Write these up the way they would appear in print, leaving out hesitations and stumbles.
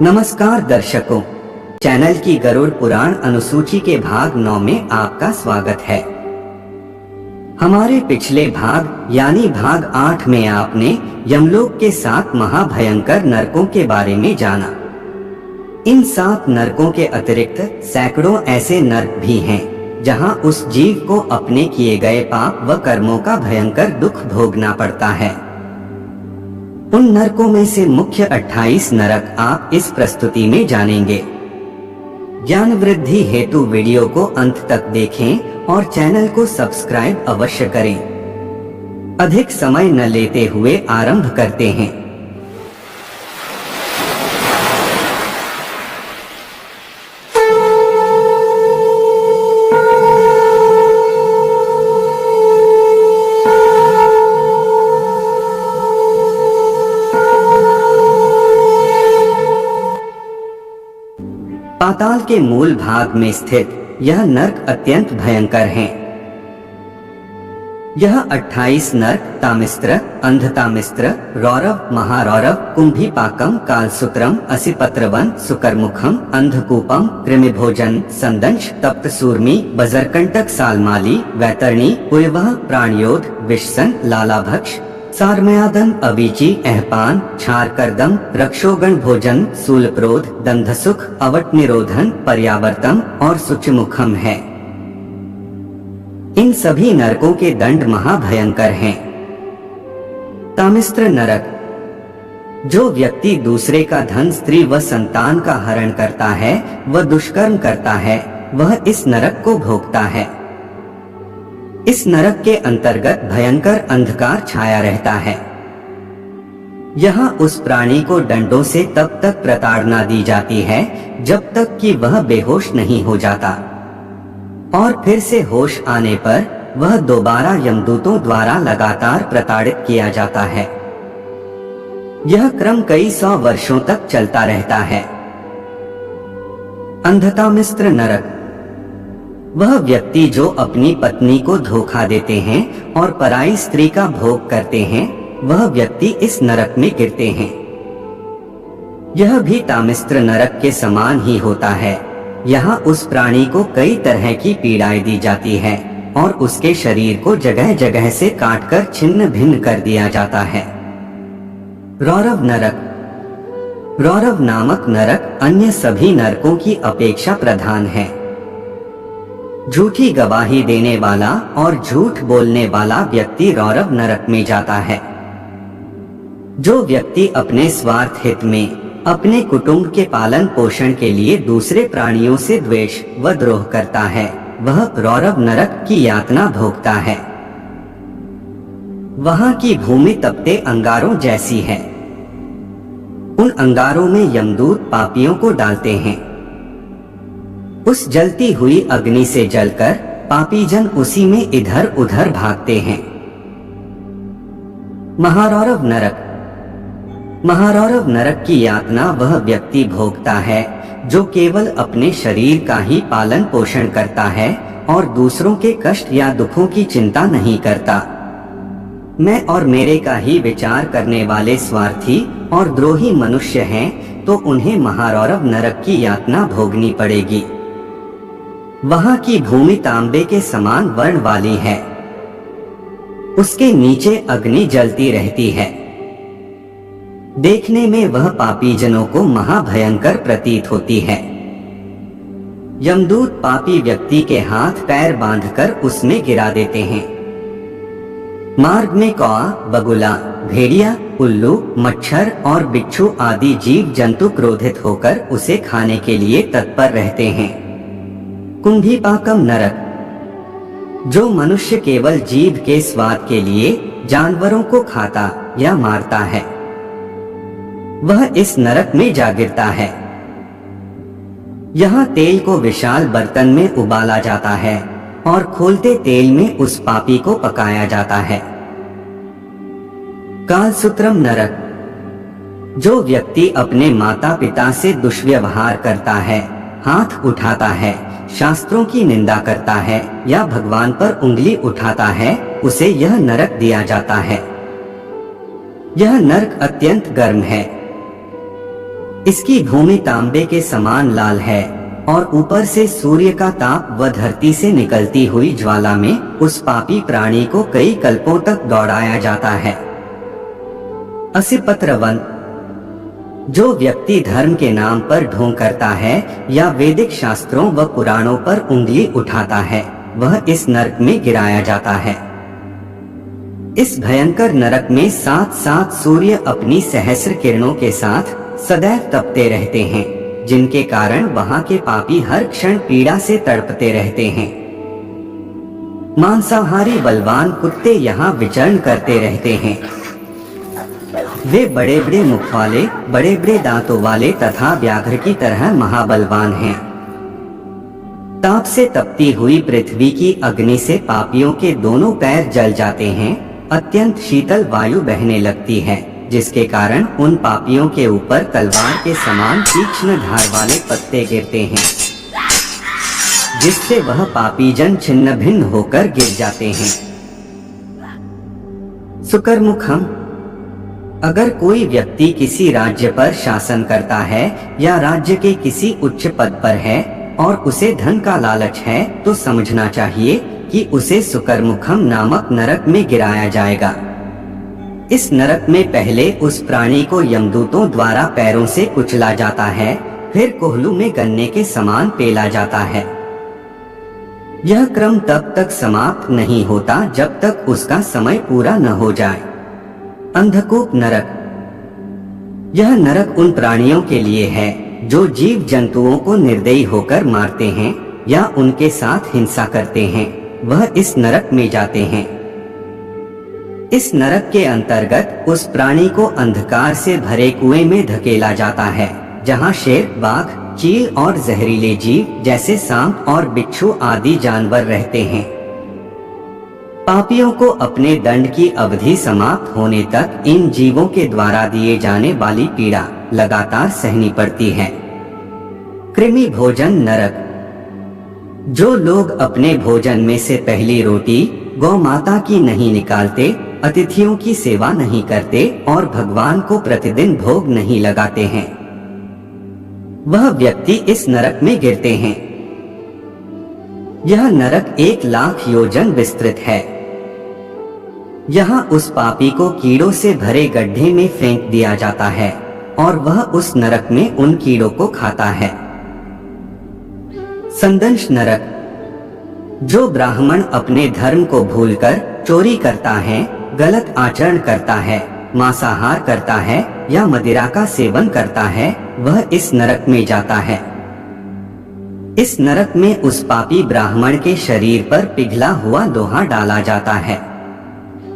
नमस्कार दर्शकों, चैनल की गरुड़ पुराण अनुसूची के भाग 9 में आपका स्वागत है। हमारे पिछले भाग यानी भाग 8 में आपने यमलोक के 7 महाभयंकर नरकों के बारे में जाना। इन 7 नरकों के अतिरिक्त सैकड़ों ऐसे नरक भी हैं जहां उस जीव को अपने किए गए पाप व कर्मों का भयंकर दुख भोगना पड़ता है। उन नरकों में से मुख्य 28 नरक आप इस प्रस्तुति में जानेंगे। ज्ञान वृद्धि हेतु वीडियो को अंत तक देखें और चैनल को सब्सक्राइब अवश्य करें। अधिक समय न लेते हुए आरंभ करते हैं। पाताल के मूल भाग में स्थित यह नरक अत्यंत भयंकर हैं। यह 28 नरक तामिस्त्र, अंधतामिस्त्र, रौरव, महारौरव, कुंभीपाकम, कालसूत्रम, असिपत्रवन, सुकरमुखम, अंधकूपम, कृमिभोजन, संदंश, तप्तसूर्मी, बजरकंटक, सालमाली, वैतरणी, पुयवह, प्राणयोध, विषसन, लालाभक्ष, सारमयादन, अवीची, अहपान, क्षारकर्दम, रक्षोगण भोजन, सूलप्रोध, दंधसुख, अवट निरोधन, पर्यावर्तम और सुचमुखम है। इन सभी नरकों के दंड महाभयंकर हैं। तामिस्त्र नरक, जो व्यक्ति दूसरे का धन, स्त्री व संतान का हरण करता है व दुष्कर्म करता है, वह इस नरक को भोगता है। इस नरक के अंतर्गत भयंकर अंधकार छाया रहता है। यहाँ उस प्राणी को डंडों से तब तक प्रताड़ना दी जाती है जब तक कि वह बेहोश नहीं हो जाता, और फिर से होश आने पर वह दोबारा यमदूतों द्वारा लगातार प्रताड़ित किया जाता है। यह क्रम कई 100 वर्षों तक चलता रहता है। अंधतामिस्त्र नरक, वह व्यक्ति जो अपनी पत्नी को धोखा देते हैं और पराई स्त्री का भोग करते हैं, वह व्यक्ति इस नरक में गिरते हैं। यह भी तामिस्त्र नरक के समान ही होता है। यहाँ उस प्राणी को कई तरह की पीड़ाएं दी जाती है और उसके शरीर को जगह जगह से काटकर छिन्न भिन्न कर दिया जाता है। रौरव नरक, रौरव नामक नरक अन्य सभी नरकों की अपेक्षा प्रधान है। झूठी गवाही देने वाला और झूठ बोलने वाला व्यक्ति रौरव नरक में जाता है। जो व्यक्ति अपने स्वार्थ हित में अपने कुटुंब के पालन पोषण के लिए दूसरे प्राणियों से द्वेष व द्रोह करता है, वह रौरव नरक की यातना भोगता है। वहां की भूमि तपते अंगारों जैसी है। उन अंगारों में यमदूत पापियों को डालते हैं। उस जलती हुई अग्नि से जलकर पापी जन उसी में इधर उधर भागते हैं। महारौरव नरक, महारौरव नरक की यातना वह व्यक्ति भोगता है जो केवल अपने शरीर का ही पालन पोषण करता है और दूसरों के कष्ट या दुखों की चिंता नहीं करता। मैं और मेरे का ही विचार करने वाले स्वार्थी और द्रोही मनुष्य हैं, तो उन्हें महारौरव नरक की यातना भोगनी पड़ेगी। वहां की भूमि तांबे के समान वर्ण वाली है। उसके नीचे अग्नि जलती रहती है। देखने में वह पापी जनों को महाभयंकर प्रतीत होती है। यमदूत पापी व्यक्ति के हाथ पैर बांधकर उसमें गिरा देते हैं। मार्ग में कौआ, बगुला, भेड़िया, उल्लू, मच्छर और बिच्छू आदि जीव जंतु क्रोधित होकर उसे खाने के लिए तत्पर रहते हैं। कुंभीपाकम नरक, जो मनुष्य केवल जीभ के स्वाद के लिए जानवरों को खाता या मारता है, वह इस नरक में जा गिरता है। यहाँ तेल को विशाल बर्तन में उबाला जाता है और खोलते तेल में उस पापी को पकाया जाता है। कालसूत्रम नरक, जो व्यक्ति अपने माता पिता से दुष्व्यवहार करता है, हाथ उठाता है, शास्त्रों की निंदा करता है या भगवान पर उंगली उठाता है, उसे यह नरक दिया जाता है। यह नरक अत्यंत गर्म है। इसकी भूमि तांबे के समान लाल है और ऊपर से सूर्य का ताप व धरती से निकलती हुई ज्वाला में उस पापी प्राणी को कई कल्पों तक दौड़ाया जाता है। असिपत्रवन, जो व्यक्ति धर्म के नाम पर ढोंग करता है या वैदिक शास्त्रों व पुराणों पर उंगली उठाता है, वह इस नरक में गिराया जाता है। इस भयंकर नरक में 7-7 सूर्य अपनी सहस्र किरणों के साथ सदैव तपते रहते हैं, जिनके कारण वहां के पापी हर क्षण पीड़ा से तड़पते रहते हैं। मांसाहारी बलवान कुत्ते यहाँ विचरण करते रहते हैं। वे बड़े बड़े मुख वाले, बड़े बड़े दांतों वाले तथा व्याघ्र की तरह महाबलवान हैं। ताप से तपती हुई पृथ्वी की अग्नि से पापियों के दोनों पैर जल जाते हैं। अत्यंत शीतल वायु बहने लगती है, जिसके कारण उन पापियों के ऊपर तलवार के समान तीक्ष्ण धार वाले पत्ते गिरते हैं, जिससे वह पापी जन छिन्न भिन्न होकर गिर जाते हैं। सुकरमुखम, अगर कोई व्यक्ति किसी राज्य पर शासन करता है या राज्य के किसी उच्च पद पर है और उसे धन का लालच है, तो समझना चाहिए कि उसे सुकरमुखम नामक नरक में गिराया जाएगा। इस नरक में पहले उस प्राणी को यमदूतों द्वारा पैरों से कुचला जाता है, फिर कोहलू में गन्ने के समान पेला जाता है। यह क्रम तब तक समाप्त नहीं होता जब तक उसका समय पूरा न हो जाए। अंधकूप नरक, यह नरक उन प्राणियों के लिए है जो जीव जंतुओं को निर्दयी होकर मारते हैं या उनके साथ हिंसा करते हैं, वह इस नरक में जाते हैं। इस नरक के अंतर्गत उस प्राणी को अंधकार से भरे कुएं में धकेला जाता है, जहां शेर, बाघ, चील और जहरीले जीव जैसे सांप और बिच्छू आदि जानवर रहते हैं। पापियों को अपने दंड की अवधि समाप्त होने तक इन जीवों के द्वारा दिए जाने वाली पीड़ा लगातार सहनी पड़ती है। कृमि भोजन नरक, जो लोग अपने भोजन में से पहली रोटी गौ माता की नहीं निकालते, अतिथियों की सेवा नहीं करते और भगवान को प्रतिदिन भोग नहीं लगाते हैं, वह व्यक्ति इस नरक में गिरते हैं। यह नरक 1,00,000 योजन विस्तृत है। यहाँ उस पापी को कीड़ों से भरे गड्ढे में फेंक दिया जाता है और वह उस नरक में उन कीड़ों को खाता है। संदंश नरक, जो ब्राह्मण अपने धर्म को भूलकर चोरी करता है, गलत आचरण करता है, मांसाहार करता है या मदिरा का सेवन करता है, वह इस नरक में जाता है। इस नरक में उस पापी ब्राह्मण के शरीर पर पिघला हुआ लोहा डाला जाता है।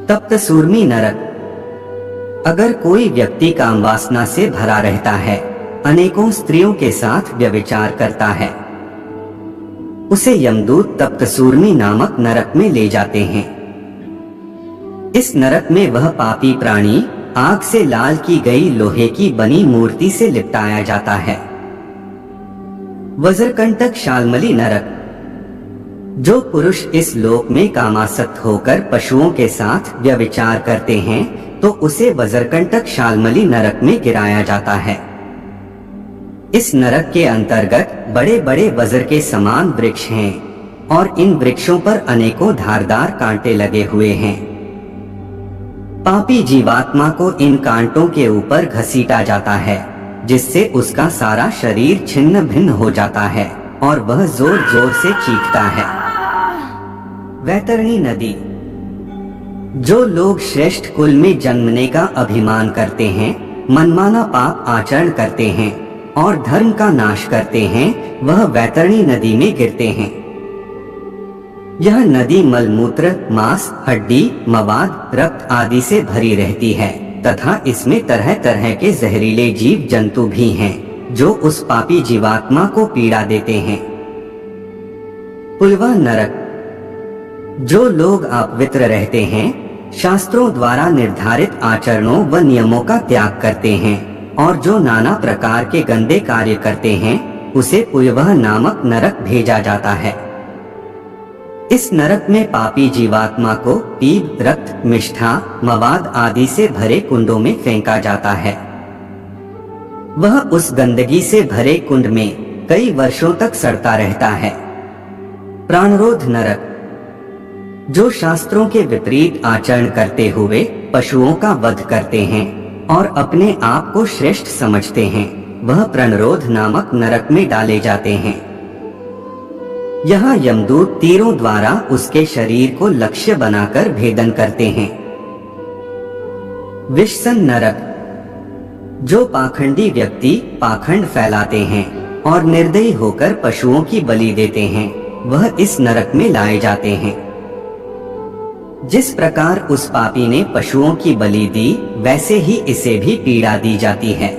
तप्त सूर्मी नरक, अगर कोई व्यक्ति काम वासना से भरा रहता है, अनेकों स्त्रियों के साथ व्यभिचार करता है, उसे यमदूत तप्त सूर्मी नामक नरक में ले जाते हैं। इस नरक में वह पापी प्राणी आग से लाल की गई लोहे की बनी मूर्ति से लिपटाया जाता है। वज्रकंटक शाल्मली नरक, जो पुरुष इस लोक में कामासक्त होकर पशुओं के साथ व्यभिचार करते हैं, तो उसे वज्रकंटक शाल्मली नरक में गिराया जाता है। इस नरक के अंतर्गत बड़े बड़े वज्र के समान वृक्ष हैं और इन वृक्षों पर अनेकों धारदार कांटे लगे हुए हैं। पापी जीवात्मा को इन कांटों के ऊपर घसीटा जाता है, जिससे उसका सारा शरीर छिन्न भिन्न हो जाता है और वह जोर जोर से चीखता है। वैतरणी नदी, जो लोग श्रेष्ठ कुल में जन्मने का अभिमान करते हैं, मनमाना पाप आचरण करते हैं और धर्म का नाश करते हैं, वह वैतरणी नदी में गिरते हैं। यह नदी मलमूत्र, मांस, हड्डी, मवाद, रक्त आदि से भरी रहती है तथा इसमें तरह तरह के जहरीले जीव जंतु भी हैं, जो उस पापी जीवात्मा को पीड़ा देते हैं। पुलवा नरक, जो लोग अपवित्र रहते हैं, शास्त्रों द्वारा निर्धारित आचरणों व नियमों का त्याग करते हैं और जो नाना प्रकार के गंदे कार्य करते हैं, उसे पुलवा नामक नरक भेजा जाता है। इस नरक में पापी जीवात्मा को पीप, रक्त, मिष्ठा, मवाद आदि से भरे कुंडों में फेंका जाता है। वह उस गंदगी से भरे कुंड में कई वर्षों तक सड़ता रहता है। प्राणरोध नरक, जो शास्त्रों के विपरीत आचरण करते हुए पशुओं का वध करते हैं और अपने आप को श्रेष्ठ समझते हैं, वह प्राणरोध नामक नरक में डाले जाते हैं। यहाँ यमदूत तीरों द्वारा उसके शरीर को लक्ष्य बनाकर भेदन करते हैं। विषसन नरक, जो पाखंडी व्यक्ति पाखंड फैलाते हैं और निर्दयी होकर पशुओं की बलि देते हैं, वह इस नरक में लाए जाते हैं। जिस प्रकार उस पापी ने पशुओं की बलि दी, वैसे ही इसे भी पीड़ा दी जाती है।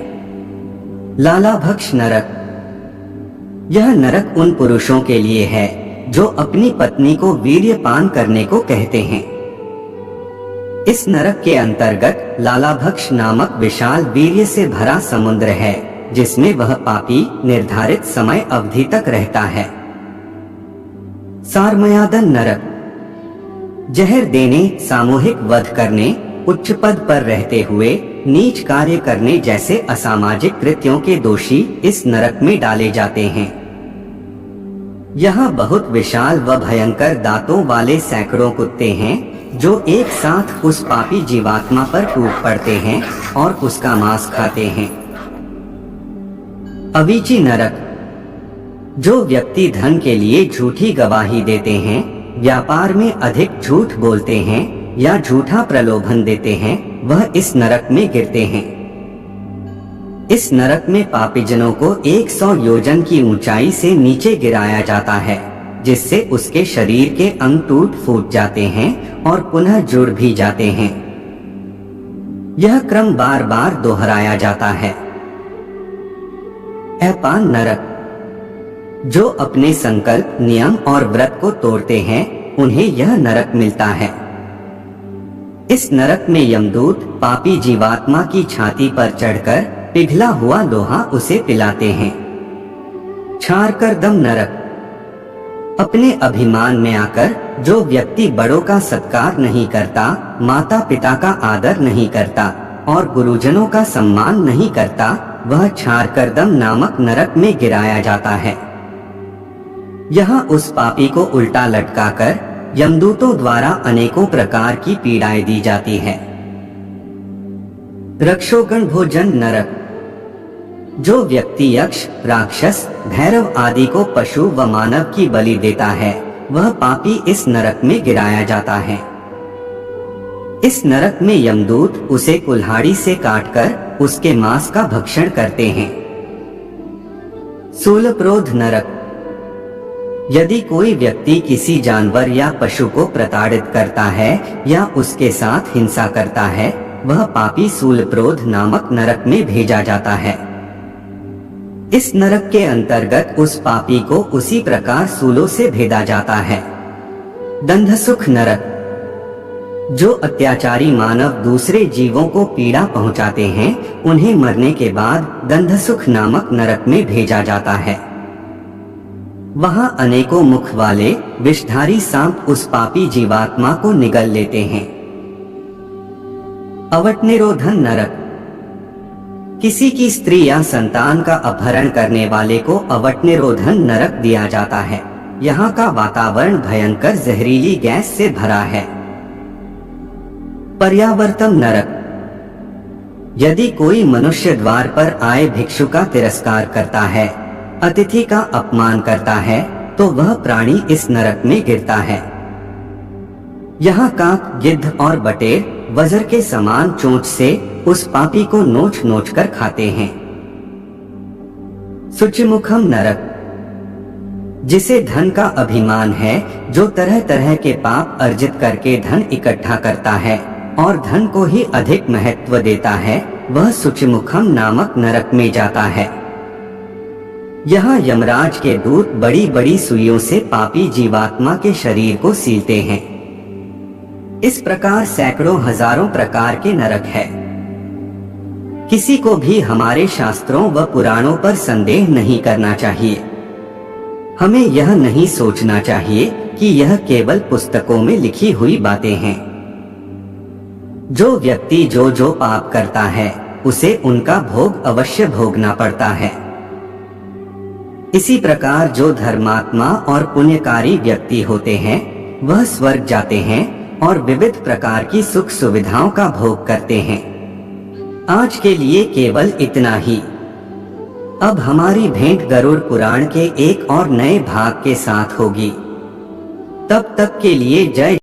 लालाभक्ष नरक, यह नरक उन पुरुषों के लिए है जो अपनी पत्नी को वीर्यपान करने को कहते हैं। इस नरक के अंतर्गत लालाभक्ष नामक विशाल वीर्य से भरा समुद्र है, जिसमें वह पापी निर्धारित समय अवधि तक रहता है। सारमयादन नरक, जहर देने, सामूहिक वध करने, उच्च पद पर रहते हुए नीच कार्य करने जैसे असामाजिक कृत्यों के दोषी इस नरक में डाले जाते हैं। यहाँ बहुत विशाल व भयंकर दांतों वाले सैकड़ों कुत्ते हैं जो एक साथ उस पापी जीवात्मा पर टूट पड़ते हैं और उसका मांस खाते हैं। अवीची नरक, जो व्यक्ति धन के लिए झूठी गवाही देते हैं, व्यापार में अधिक झूठ बोलते हैं या झूठा प्रलोभन देते हैं, वह इस नरक में गिरते हैं। इस नरक में पापीजनों को 100 योजन की ऊंचाई से नीचे गिराया जाता है, जिससे उसके शरीर के अंग टूट फूट जाते हैं और पुनः जुड़ भी जाते हैं। यह क्रम बार बार दोहराया जाता है। अपान नरक, जो अपने संकल्प, नियम और व्रत को तोड़ते हैं, उन्हें यह नरक मिलता है। इस नरक में यमदूत पापी जीवात्मा की छाती पर चढ़कर पिघला हुआ लोहा उसे पिलाते हैं। छारकर दम नरक, अपने अभिमान में आकर जो व्यक्ति बड़ों का सत्कार नहीं करता, माता पिता का आदर नहीं करता और गुरुजनों का सम्मान नहीं करता, वह छारकर दम नामक नरक में गिराया जाता है। यहाँ उस पापी को उल्टा लटकाकर यमदूतों द्वारा अनेकों प्रकार की पीड़ाएं दी जाती है। रक्षोगण भोजन नरक, जो व्यक्ति यक्ष, राक्षस, भैरव आदि को पशु व मानव की बलि देता है, वह पापी इस नरक में गिराया जाता है। इस नरक में यमदूत उसे कुल्हाड़ी से काटकर उसके मांस का भक्षण करते हैं। शूलप्रोध नरक, यदि कोई व्यक्ति किसी जानवर या पशु को प्रताड़ित करता है या उसके साथ हिंसा करता है, वह पापी शूलप्रोध नामक नरक में भेजा जाता है। इस नरक के अंतर्गत उस पापी को उसी प्रकार शूलों से भेदा जाता है। दंधसुख नरक, जो अत्याचारी मानव दूसरे जीवों को पीड़ा पहुंचाते हैं, उन्हें मरने के बाद दंधसुख नामक नरक में भेजा जाता है। वहां अनेकों मुख वाले विषधारी सांप उस पापी जीवात्मा को निगल लेते हैं। अवटनिरोधन नरक, किसी की स्त्री या संतान का अपहरण करने वाले को अवटनिरोधन नरक दिया जाता है। यहाँ का वातावरण भयंकर जहरीली गैस से भरा है। पर्यावर्तन नरक, यदि कोई मनुष्य द्वार पर आए भिक्षु का तिरस्कार करता है, अतिथि का अपमान करता है, तो वह प्राणी इस नरक में गिरता है। यहाँ काक, गिद्ध और बटेर वज्र के समान चोंच से उस पापी को नोच नोच कर खाते हैं। शुचिमुखम नरक, जिसे धन का अभिमान है, जो तरह तरह के पाप अर्जित करके धन इकट्ठा करता है और धन को ही अधिक महत्व देता है, वह शुचिमुखम नामक नरक में जाता है। यहाँ यमराज के दूत बड़ी बड़ी सुइयों से पापी जीवात्मा के शरीर को सीलते हैं। इस प्रकार सैकड़ों हजारों प्रकार के नरक है। किसी को भी हमारे शास्त्रों व पुराणों पर संदेह नहीं करना चाहिए। हमें यह नहीं सोचना चाहिए कि यह केवल पुस्तकों में लिखी हुई बातें हैं। जो व्यक्ति जो पाप करता है, उसे उनका भोग अवश्य भोगना पड़ता है। इसी प्रकार जो धर्मात्मा और पुण्यकारी व्यक्ति होते हैं वह स्वर्ग जाते हैं और विविध प्रकार की सुख सुविधाओं का भोग करते हैं। आज के लिए केवल इतना ही। अब हमारी भेंट गरुड़ पुराण के एक और नए भाग के साथ होगी। तब तक के लिए जय